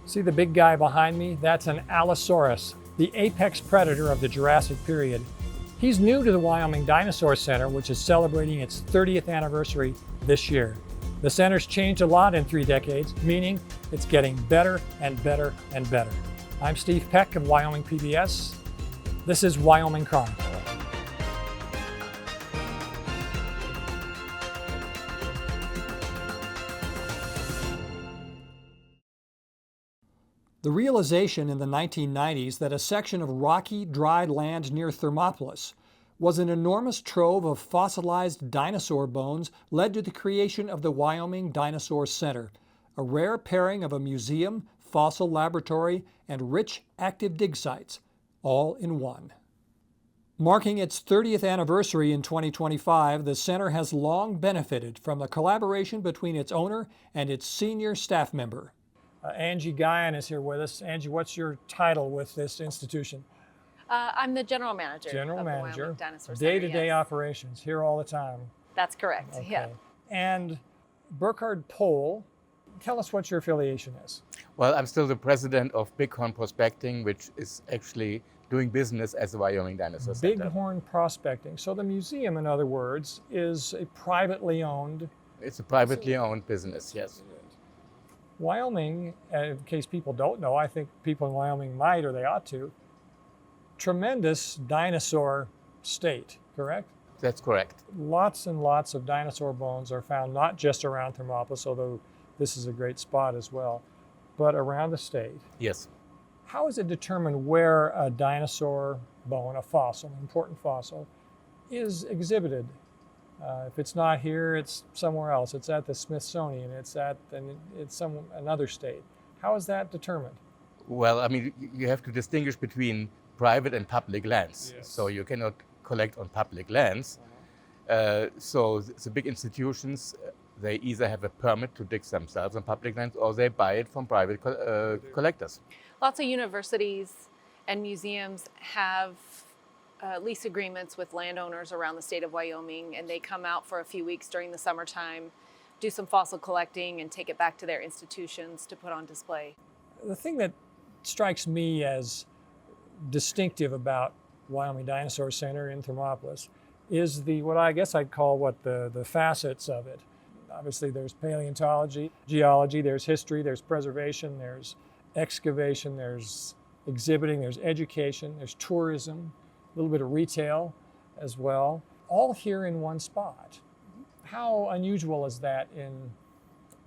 See the big guy behind me? That's an Allosaurus, the apex predator of the Jurassic Period. He's new to the Wyoming Dinosaur Center, which is celebrating its 30th anniversary this year. The center's changed a lot in 3 decades, meaning it's getting better and better and better. I'm Steve Peck of WyomingPBS. This is Wyoming Chronicle. The realization in the 1990s that a section of rocky, dry land near Thermopolis was an enormous trove of fossilized dinosaur bones led to the creation of the Wyoming Dinosaur Center, a rare pairing of a museum, fossil laboratory, and rich active dig sites, all in one. Marking its 30th anniversary in 2025, the center has long benefited from the collaboration between its owner and its senior staff member. Angie Guyon is here with us. Angie, what's your title with this institution? I'm the General Manager. General of Manager, the Wyoming Dinosaur Center, day-to-day yes. operations, here all the time. That's correct, Okay. yeah. And Burkhard Pohl, tell us what your affiliation is. Well, I'm still the president of Bighorn Prospecting, which is actually doing business as the Wyoming Dinosaur Center. Bighorn Prospecting. So the museum, in other words, is a privately owned... It's a privately owned business, yes. Wyoming, in case people don't know, I think people in Wyoming might or they ought to, tremendous dinosaur state, correct? That's correct. Lots and lots of dinosaur bones are found not just around Thermopolis, although this is a great spot as well, but around the state. Yes. How is it determined where a dinosaur bone, a fossil, an important fossil, is exhibited? If it's not here, it's somewhere else. It's at the Smithsonian. It's another state. How is that determined? Well, I mean, you have to distinguish between private and public lands. Yes. So you cannot collect on public lands. So the big institutions, they either have a permit to dig themselves on public lands or they buy it from private collectors. Lots of universities and museums have lease agreements with landowners around the state of Wyoming, and they come out for a few weeks during the summertime, do some fossil collecting, and take it back to their institutions to put on display. The thing that strikes me as distinctive about Wyoming Dinosaur Center in Thermopolis is what I guess I'd call the facets of it. Obviously there's paleontology, geology, there's history, there's preservation, there's excavation, there's exhibiting, there's education, there's tourism, a little bit of retail as well, all here in one spot. How unusual is that in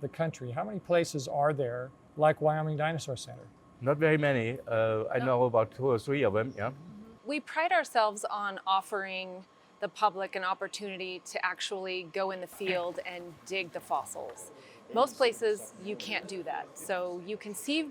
the country? How many places are there like Wyoming Dinosaur Center? Not very many. I know about 2 or 3 of them, yeah. We pride ourselves on offering the public an opportunity to actually go in the field and dig the fossils. Most places you can't do that. So you can see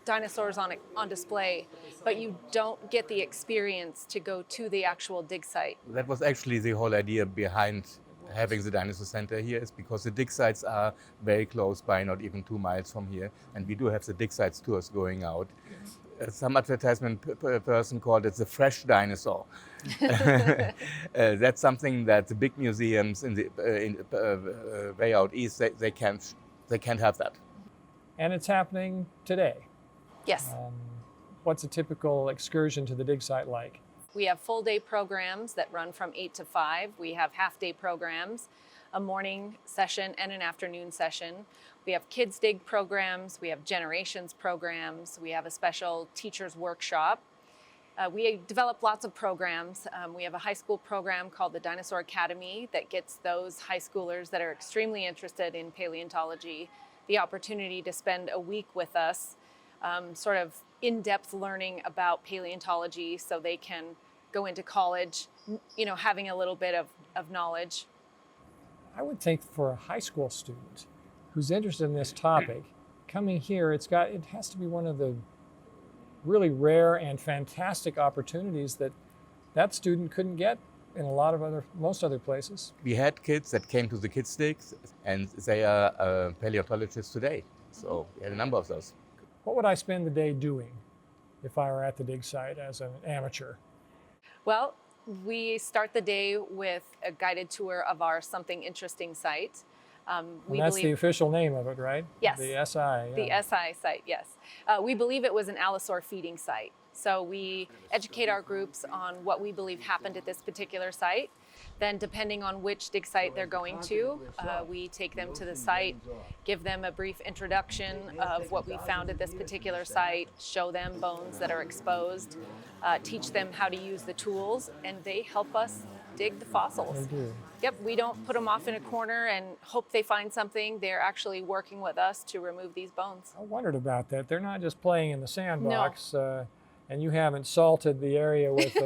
dinosaurs on display, but you don't get the experience to go to the actual dig site. That was actually the whole idea behind having the Dinosaur Center here, is because the dig sites are very close by, not even 2 miles from here, and we do have the dig sites tours going out. Some advertisement person called it the fresh dinosaur. That's something that the big museums in the way out east, they can't have that. And it's happening today. Yes. What's a typical excursion to the dig site like? We have full day programs that run from 8 to 5. We have half day programs, a morning session and an afternoon session. We have kids dig programs. We have generations programs. We have a special teachers workshop. We develop lots of programs. We have a high school program called the Dinosaur Academy that gets those high schoolers that are extremely interested in paleontology the opportunity to spend a week with us, sort of in-depth learning about paleontology so they can go into college, having a little bit of knowledge. I would think for a high school student who's interested in this topic, coming here, it has to be one of the really rare and fantastic opportunities that student couldn't get in most other places. We had kids that came to the kids' digs, and they are paleontologists today. So we had a number of those. What would I spend the day doing if I were at the dig site as an amateur? Well, we start the day with a guided tour of our Something Interesting site. And that's the official name of it, right? Yes. The SI. Yeah. The SI site, yes. We believe it was an Allosaur feeding site. So we educate our groups on what we believe happened at this particular site. Then depending on which dig site they're going to, we take them to the site, give them a brief introduction of what we found at this particular site, show them bones that are exposed, teach them how to use the tools, and they help us dig the fossils. They do. Yep, we don't put them off in a corner and hope they find something. They're actually working with us to remove these bones. I wondered about that. They're not just playing in the sandbox, and you haven't salted the area with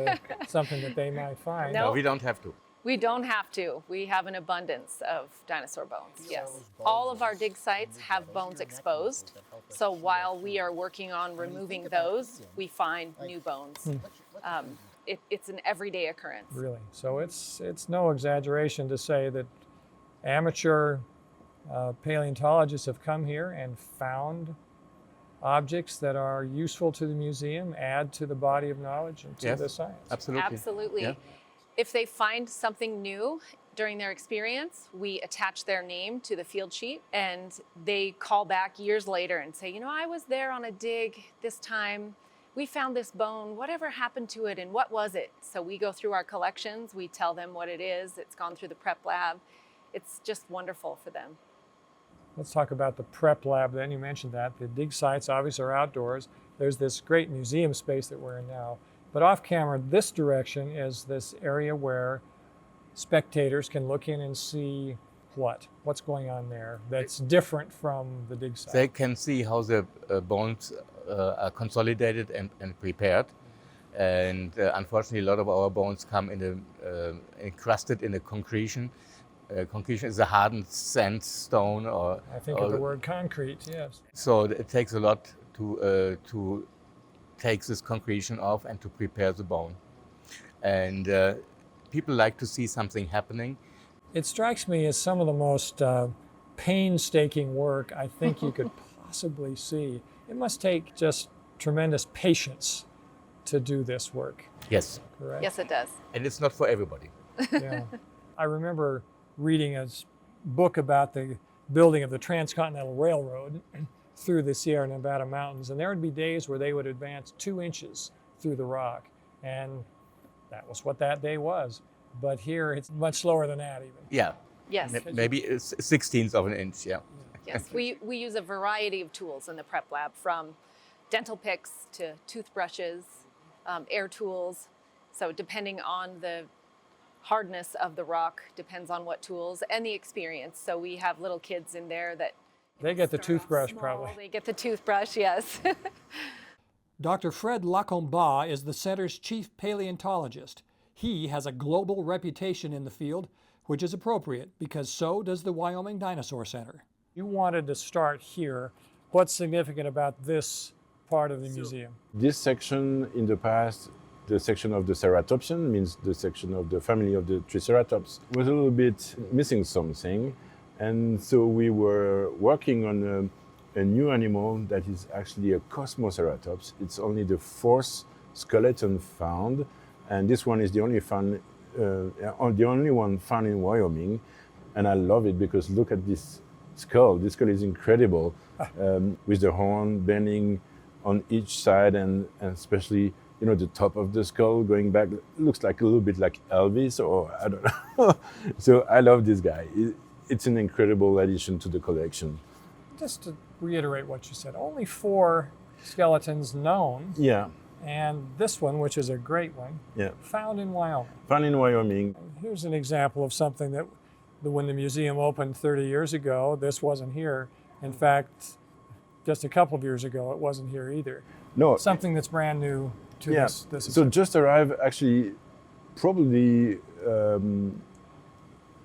something that they might find. No. No, we don't have to. We don't have to. We have an abundance of dinosaur bones, yes. All of our dig sites have bones exposed. So while we are working on removing those, we find new bones. It's an everyday occurrence. Really. So it's no exaggeration to say that amateur paleontologists have come here and found objects that are useful to the museum, add to the body of knowledge and to the science. Absolutely. Absolutely. Yeah. If they find something new during their experience, we attach their name to the field sheet, and they call back years later and say, you know, I was there on a dig this time. We found this bone. Whatever happened to it, and what was it? So we go through our collections. We tell them what it is. It's gone through the prep lab. It's just wonderful for them. Let's talk about the prep lab then. You mentioned that. The dig sites obviously are outdoors. There's this great museum space that we're in now. But off camera, this direction is this area where spectators can look in and see what's going on there that's different from the dig site. They can see how the bones are consolidated and prepared. And unfortunately, a lot of our bones come encrusted in a concretion. Concretion is a hardened sandstone, or I think of the word concrete, yes. So it takes a lot to take this concretion off and to prepare the bone. And people like to see something happening. It strikes me as some of the most painstaking work I think you could possibly see. It must take just tremendous patience to do this work. Yes. Correct? Yes, it does. And it's not for everybody. Yeah. I remember reading a book about the building of the Transcontinental Railroad through the Sierra Nevada mountains, and there would be days where they would advance 2 inches through the rock, and that was what that day was. But here it's much slower than that even. Yeah. Yes. Maybe it's 1/16 of an inch, yeah. Yes, we use a variety of tools in the prep lab, from dental picks to toothbrushes, air tools. So depending on the hardness of the rock, depends on what tools and the experience. So we have little kids in there that They get the start off toothbrush small. probably. They get the toothbrush, yes. Dr. Fred Lacomba is the center's chief paleontologist. He has a global reputation in the field, which is appropriate because so does the Wyoming Dinosaur Center. You wanted to start here. What's significant about this part of the museum? This section in the past, the section of the ceratopsian, means the section of the family of the Triceratops, was a little bit missing something. And so we were working on a new animal that is actually a Kosmoceratops. It's only the 4th skeleton found, and this one is the only one found in Wyoming. And I love it because look at this skull. This skull is incredible, with the horn bending on each side, and especially the top of the skull going back. Looks like a little bit like Elvis, or I don't know. So I love this guy. It's an incredible addition to the collection. Just to reiterate what you said, only 4 skeletons known. Yeah. And this one, which is a great one, found in Wyoming. Found in Wyoming. Here's an example of something that when the museum opened 30 years ago, this wasn't here. In fact, just a couple of years ago, it wasn't here either. No. Something that's brand new to this. So just arrived actually probably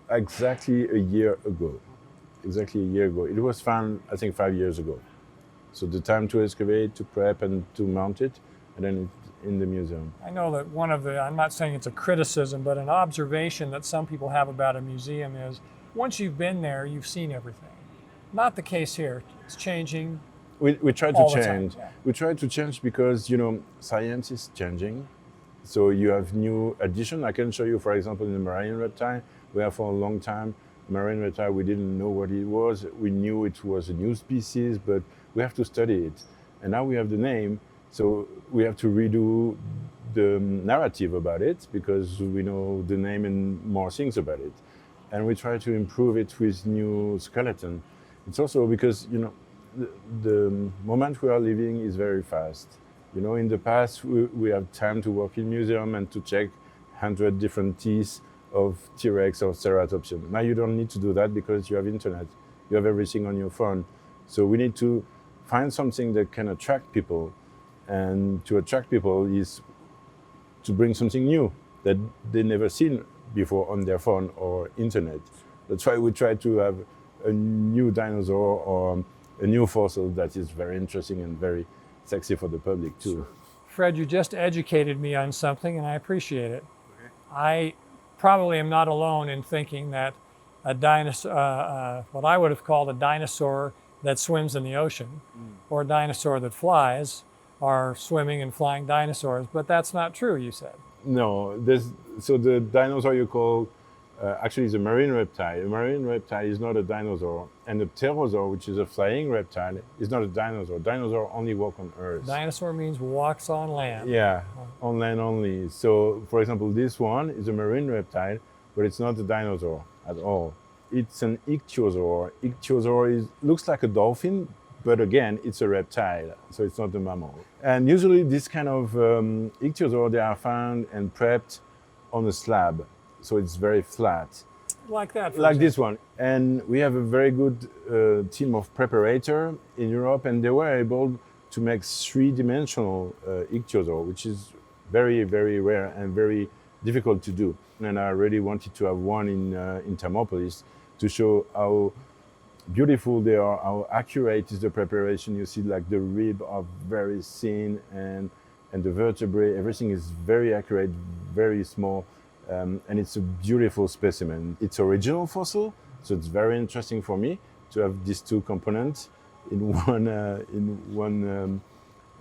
exactly a year ago. Exactly a year ago. It was found, I think, 5 years ago. So the time to excavate, to prep, and to mount it, and then it's in the museum. I know that I'm not saying it's a criticism, but an observation that some people have about a museum is, once you've been there, you've seen everything. Not the case here. It's changing. We try to all the change. time, yeah. We try to change because, science is changing. So you have new addition. I can show you, for example, in the marine reptile, we have for a long time marine reptile, we didn't know what it was. We knew it was a new species, but we have to study it. And now we have the name, so we have to redo the narrative about it because we know the name and more things about it. And we try to improve it with new skeleton. It's also because, the moment we are living is very fast. In the past, we have time to work in museum and to check 100 different teeth of T-Rex or Ceratopsian. Now you don't need to do that because you have internet. You have everything on your phone. So we need to find something that can attract people. And to attract people is to bring something new that they never seen before on their phone or internet. That's why we try to have a new dinosaur or a new fossil that is very interesting and very sexy for the public too. Fred, you just educated me on something, and I appreciate it. Okay. I probably am not alone in thinking that a dinosaur, what I would have called a dinosaur that swims in the ocean, or a dinosaur that flies, are swimming and flying dinosaurs, but that's not true, you said. No, so the dinosaur you call actually is a marine reptile. A marine reptile is not a dinosaur, and a pterosaur, which is a flying reptile, is not a dinosaur. Dinosaur only walk on Earth. Dinosaur means walks on land. Yeah, on land only. So, for example, this one is a marine reptile, but it's not a dinosaur at all. It's an ichthyosaur. Ichthyosaur looks like a dolphin, but again, it's a reptile, so it's not a mammal. And usually this kind of ichthyosaur, they are found and prepped on a slab, so it's very flat. Like that, like this one. And we have a very good team of preparator in Europe, and they were able to make three-dimensional ichthyosaur, which is very, very rare and very difficult to do. And I really wanted to have one in Thermopolis to show how beautiful they are, how accurate is the preparation. You see like the rib are very thin and the vertebrae, everything is very accurate, very small. And it's a beautiful specimen. It's original fossil, so it's very interesting for me to have these two components in one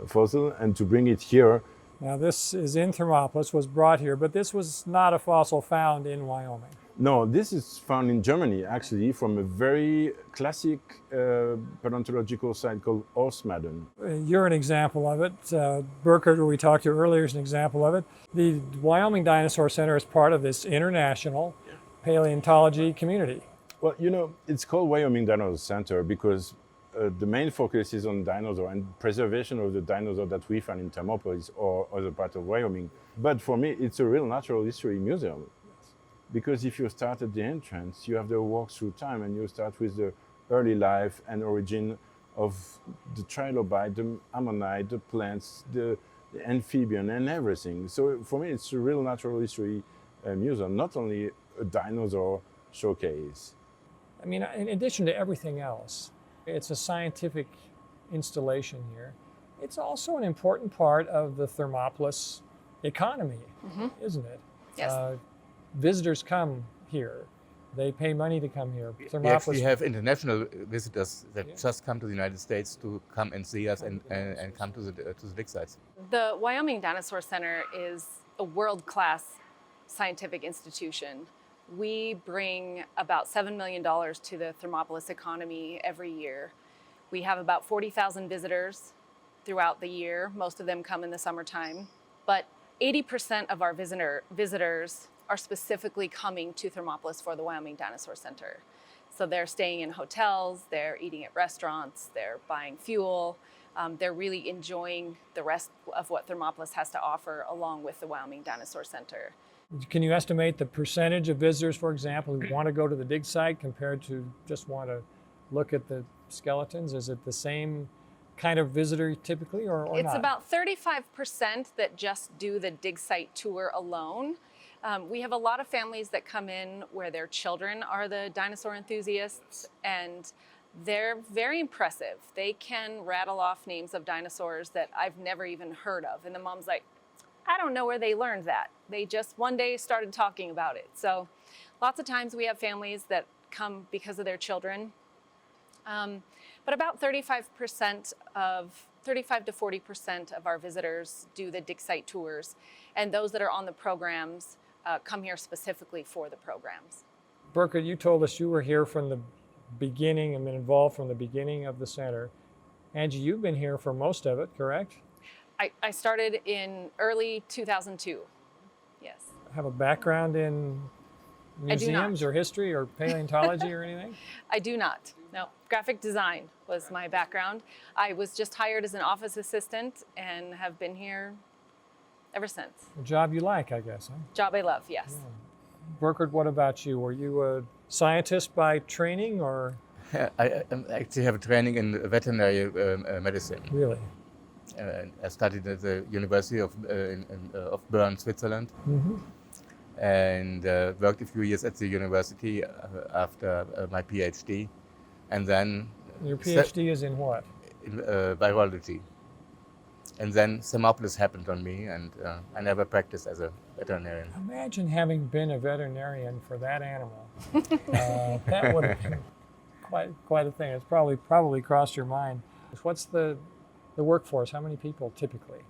fossil and to bring it here. Now this is in Thermopolis, was brought here, but this was not a fossil found in Wyoming. No, this is found in Germany, actually, from a very classic paleontological site called Orsmadden. You're an example of it. Burkhard, who we talked to earlier, is an example of it. The Wyoming Dinosaur Center is part of this international paleontology community. Well, it's called Wyoming Dinosaur Center because the main focus is on dinosaur and preservation of the dinosaur that we found in Thermopolis or other parts of Wyoming. But for me, it's a real natural history museum. Because if you start at the entrance, you have the walk through time and you start with the early life and origin of the trilobite, the ammonite, the plants, the amphibian and everything. So for me, it's a real natural history museum, not only a dinosaur showcase. I mean, in addition to everything else, it's a scientific installation here. It's also an important part of the Thermopolis economy, isn't it? Yes. Visitors come here. They pay money to come here. We actually have international visitors that just come to the United States to come and see us and come to the dig sites. The Wyoming Dinosaur Center is a world-class scientific institution. We bring about $7 million to the Thermopolis economy every year. We have about 40,000 visitors throughout the year. Most of them come in the summertime. But 80% of our visitors are specifically coming to Thermopolis for the Wyoming Dinosaur Center. So they're staying in hotels, they're eating at restaurants, they're buying fuel. They're really enjoying the rest of what Thermopolis has to offer along with the Wyoming Dinosaur Center. Can you estimate the percentage of visitors, for example, who want to go to the dig site compared to just want to look at the skeletons? Is it the same kind of visitor typically or It's not? about 35% that just do the dig site tour alone. We have a lot of families that come in where their children are the dinosaur enthusiasts, and they're very impressive. They can rattle off names of dinosaurs that I've never even heard of. And the mom's like, I don't know where they learned that. They just one day started talking about it. So lots of times we have families that come because of their children. But about 35 to 40% of our visitors do the dig site tours. And those that are on the programs come here specifically for the programs. Burkhard, you told us you were here from the beginning and been involved from the beginning of the center. Angie, you've been here for most of it, correct? I started in early 2002. Yes. Have a background in museums or history or paleontology or anything? I do not. No. Graphic design was my background. I was just hired as an office assistant and have been here ever since. A job you like, I guess, huh? Job I love, yes. Yeah. Burkhard, what about you? Were you a scientist by training or? I actually have a training in veterinary medicine. Really? I studied at the University of Bern, Switzerland, and worked a few years at the university after my PhD, and then your PhD is in what? In virology. And then Thermopolis happened on me, and I never practiced as a veterinarian. Imagine having been a veterinarian for that animal. That would have been quite a thing. It's probably crossed your mind. What's the workforce? How many people typically?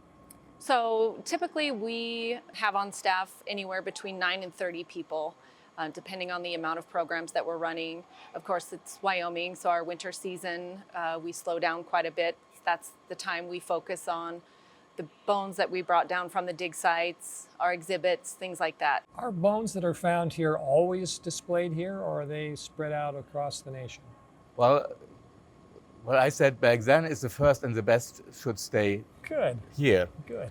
So typically we have on staff anywhere between 9 and 30 people, depending on the amount of programs that we're running. Of course, it's Wyoming, so our winter season, we slow down quite a bit. That's the time we focus on the bones that we brought down from the dig sites, our exhibits, things like that. Are bones that are found here always displayed here, or are they spread out across the nation? Well, what I said back then is the first and the best should stay here. Good.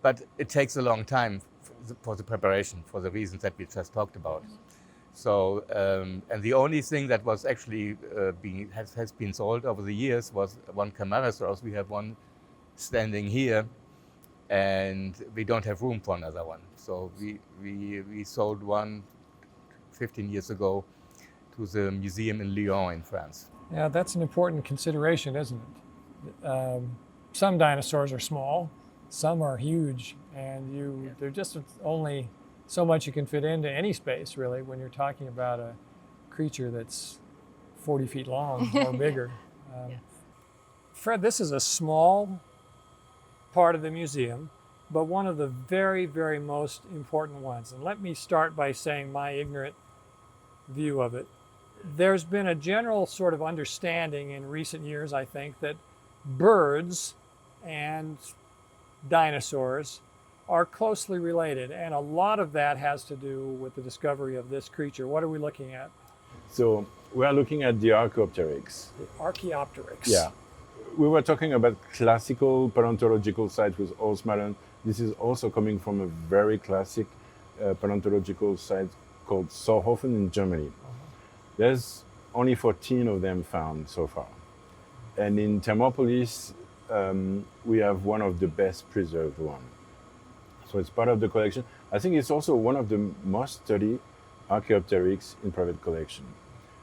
But it takes a long time for the preparation, for the reasons that we just talked about. So, and the only thing that was actually has been sold over the years was one Camarasaurus. We have one standing here, and we don't have room for another one. So we sold one 15 years ago to the museum in Lyon in France. Yeah, that's an important consideration, isn't it? Some dinosaurs are small, some are huge, and they're just only so much you can fit into any space, really, when you're talking about a creature that's 40 feet long or bigger. Yes. Fred, this is a small part of the museum, but one of the very, very most important ones. And let me start by saying my ignorant view of it. There's been a general sort of understanding in recent years, I think, that birds and dinosaurs are closely related, and a lot of that has to do with the discovery of this creature. What are we looking at? So we are looking at the Archaeopteryx. The Archaeopteryx. Yeah. We were talking about classical paleontological sites with Olsmaden. This is also coming from a very classic paleontological site called Sohofen in Germany. There's only 14 of them found so far. And in Thermopolis, we have one of the best preserved ones. So it's part of the collection. I think it's also one of the most studied Archaeopteryx in private collection.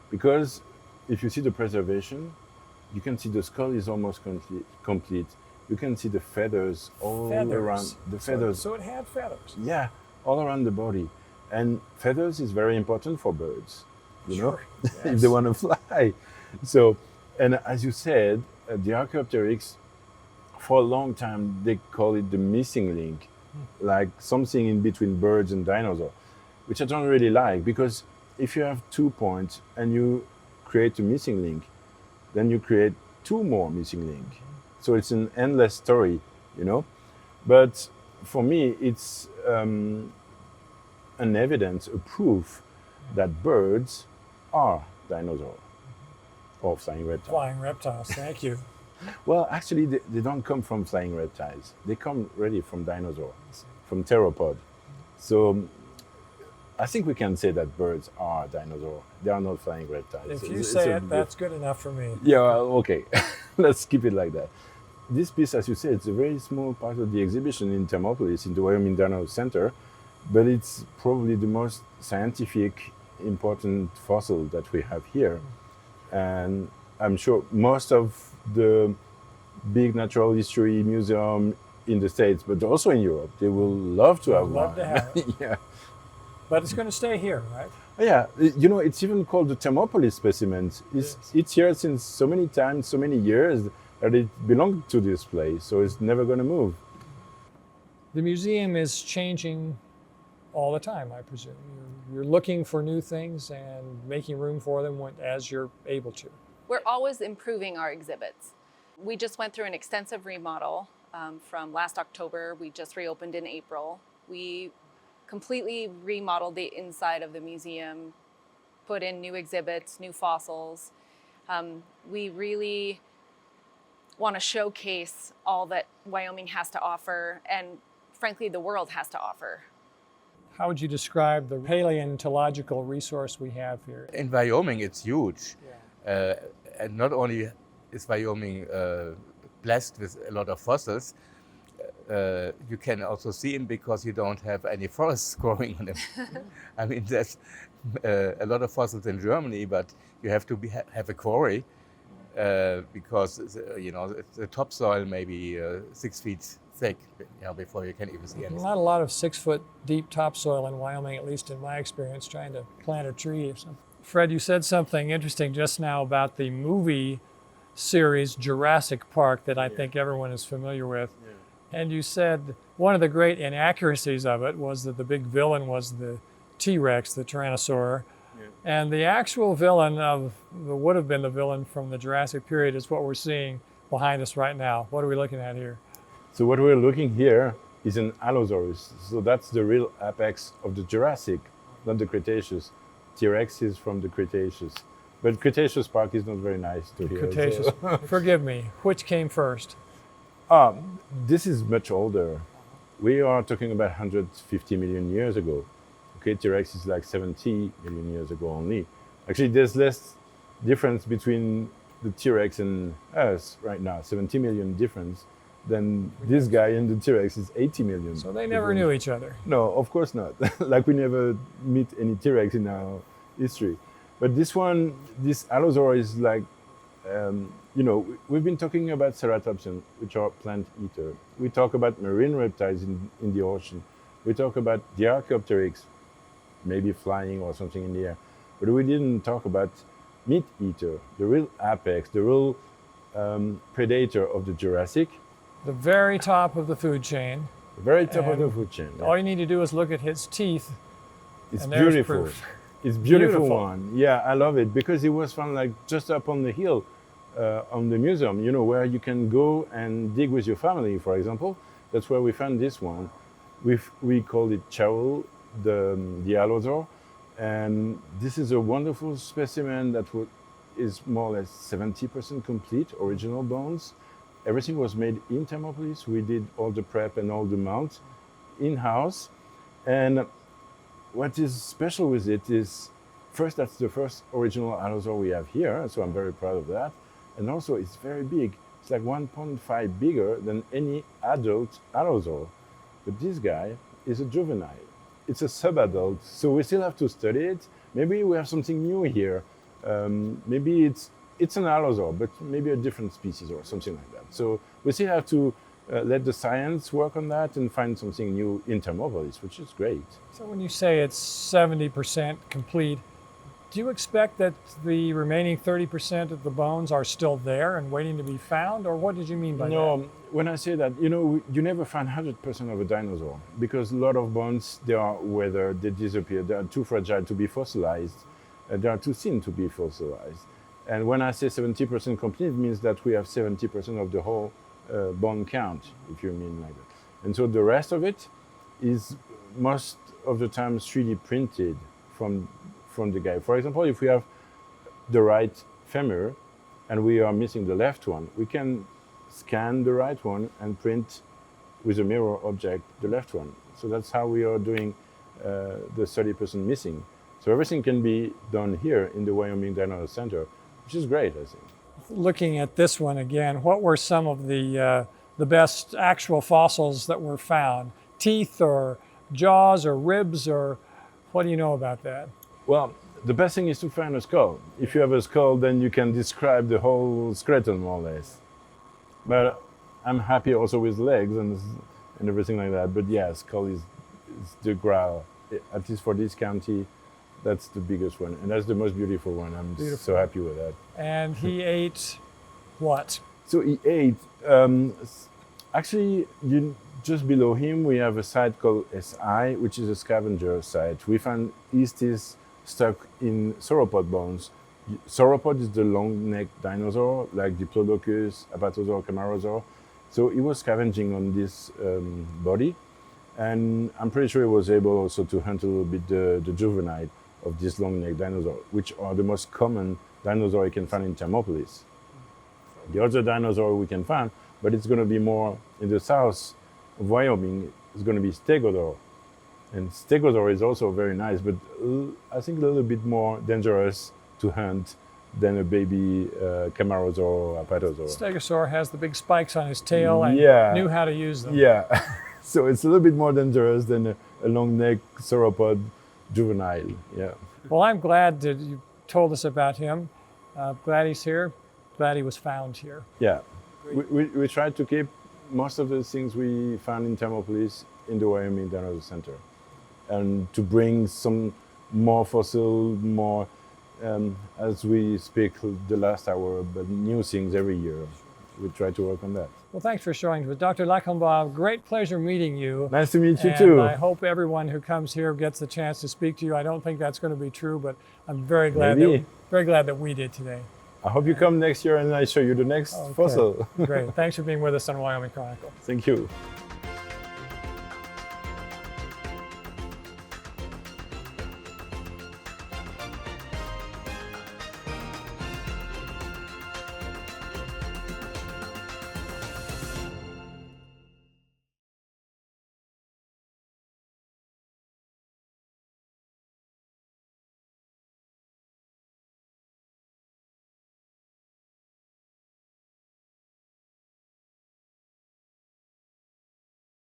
Because if you see the preservation, you can see the skull is almost complete. You can see the feathers all around. The feathers. So it had feathers. Yeah, all around the body. And feathers is very important for birds, you know, Yes. if they want to fly. So, and as you said, the Archaeopteryx, for a long time, they call it the missing link, like something in between birds and dinosaurs, which I don't really like, because if you have 2 points and you create a missing link, then you create 2 more missing links. So it's an endless story, you know. But for me, it's an evidence, a proof that birds are dinosaurs or flying reptiles. Flying reptiles, thank you. Well, actually, they don't come from flying reptiles. They come really from dinosaurs, from theropod. So I think we can say that birds are dinosaurs. They are not flying reptiles. If you say it, that's good enough for me. Yeah, well, okay. Let's keep it like that. This piece, as you said, it's a very small part of the exhibition in Thermopolis, in the Wyoming Dinosaur Center, but it's probably the most scientific, important fossil that we have here. And I'm sure most of the big natural history museum in the States, but also in Europe, they will love to have one. Love to have it. Yeah. But it's going to stay here, right? Yeah, you know, it's even called the Thermopolis specimen. It's here since so many times, so many years, that it belonged to this place, so it's never going to move. The museum is changing all the time, I presume. You're looking for new things and making room for them as you're able to. We're always improving our exhibits. We just went through an extensive remodel from last October. We just reopened in April. We completely remodeled the inside of the museum, put in new exhibits, new fossils. We really want to showcase all that Wyoming has to offer and, frankly, the world has to offer. How would you describe the paleontological resource we have here? In Wyoming, it's huge. And not only is Wyoming blessed with a lot of fossils, you can also see them because you don't have any forests growing on them. I mean, there's a lot of fossils in Germany, but you have to have a quarry because the topsoil may be 6 feet thick, before you can even see anything. Not a lot of 6-foot deep topsoil in Wyoming, at least in my experience, trying to plant a tree or something. Fred, you said something interesting just now about the movie series Jurassic Park that I think everyone is familiar with. And you said one of the great inaccuracies of it was that the big villain was the T-Rex, the Tyrannosaur. And the actual villain would have been the villain from the Jurassic period is what we're seeing behind us right now. What are we looking at here? So what we're looking here is an Allosaurus. So that's the real apex of the Jurassic, not the Cretaceous. T-Rex is from the Cretaceous. But Cretaceous Park is not very nice to hear. Cretaceous. So. Forgive me. Which came first? This is much older. We are talking about 150 million years ago. Okay, T-Rex is like 70 million years ago only. Actually, there's less difference between the T-Rex and us right now, 70 million difference, than this guy and the T-Rex is 80 million. So they never knew each other. No, of course not. Like we never meet any T-Rex in our history. But this one, this Allosaurus is like, we've been talking about ceratopsians, which are plant eater. We talk about marine reptiles in the ocean. We talk about the Archaeopteryx, maybe flying or something in the air. But we didn't talk about meat eater, the real apex, the real predator of the Jurassic. The very top of the food chain. The very top of the food chain. All you need to do is look at his teeth. It's and there's beautiful. Proof. It's beautiful one. Yeah, I love it because it was found like just up on the hill on the museum, where you can go and dig with your family, for example. That's where we found this one. We called it Chowl, the Allosaur. And this is a wonderful specimen that is more or less 70% complete, original bones. Everything was made in Thermopolis. We did all the prep and all the mount in-house. And what is special with it is, first, that's the first original Allosaur we have here, so I'm very proud of that. And also, it's very big. It's like 1.5 bigger than any adult Allosaur. But this guy is a juvenile. It's a subadult, so we still have to study it. Maybe we have something new here. Maybe it's an Allosaur, but maybe a different species or something like that. So we still have to let the science work on that and find something new in Thermopolis, which is great. So when you say it's 70% complete, do you expect that the remaining 30% of the bones are still there and waiting to be found, or what did you mean by that? No, when I say that, you never find 100% of a dinosaur because a lot of bones, they are weathered, they disappear, they are too fragile to be fossilized, they are too thin to be fossilized. And when I say 70% complete, it means that we have 70% of the whole bone count, if you mean like that. And so the rest of it is most of the time 3D printed from the guy. For example, if we have the right femur and we are missing the left one, we can scan the right one and print with a mirror object the left one. So that's how we are doing the 30% missing. So everything can be done here in the Wyoming Dinosaur Center, which is great, I think. Looking at this one again, what were some of the best actual fossils that were found? Teeth or jaws or ribs, or what do you know about that? Well, the best thing is to find a skull. If you have a skull, then you can describe the whole skeleton more or less. But I'm happy also with legs and everything like that. But yeah, skull is the growl. At least for this county, that's the biggest one. And that's the most beautiful one. I'm so happy with that. And he ate what? So he ate, actually, just below him, we have a site called SI, which is a scavenger site. We found his teeth stuck in sauropod bones. Sauropod is the long-necked dinosaur, like Diplodocus, Apatosaur, Camarasaur. So he was scavenging on this body, and I'm pretty sure he was able also to hunt a little bit the juvenile of this long-necked dinosaur, which are the most common dinosaur you can find in Thermopolis. The other dinosaur we can find, but it's going to be more in the south of Wyoming, is going to be Stegodore. And Stegodore is also very nice, but I think a little bit more dangerous to hunt than a baby Camarasaur or Apatosaur. Stegosaur has the big spikes on his tail and knew how to use them. Yeah, so it's a little bit more dangerous than a long-necked sauropod juvenile. Yeah. Well, I'm glad that you told us about him. Glad he's here. Glad he was found here. Yeah. We tried to keep most of the things we found in Thermopolis in the Wyoming Dinosaur Center, and to bring some more fossil, more, as we speak the last hour, but new things every year. We try to work on that. Well, thanks for showing us. Dr. Lacomba, great pleasure meeting you. Nice to meet you and too. I hope everyone who comes here gets the chance to speak to you. I don't think that's going to be true, but I'm very glad that we did today. I hope you come next year and I show you the next fossil. Great. Thanks for being with us on Wyoming Chronicle. Thank you.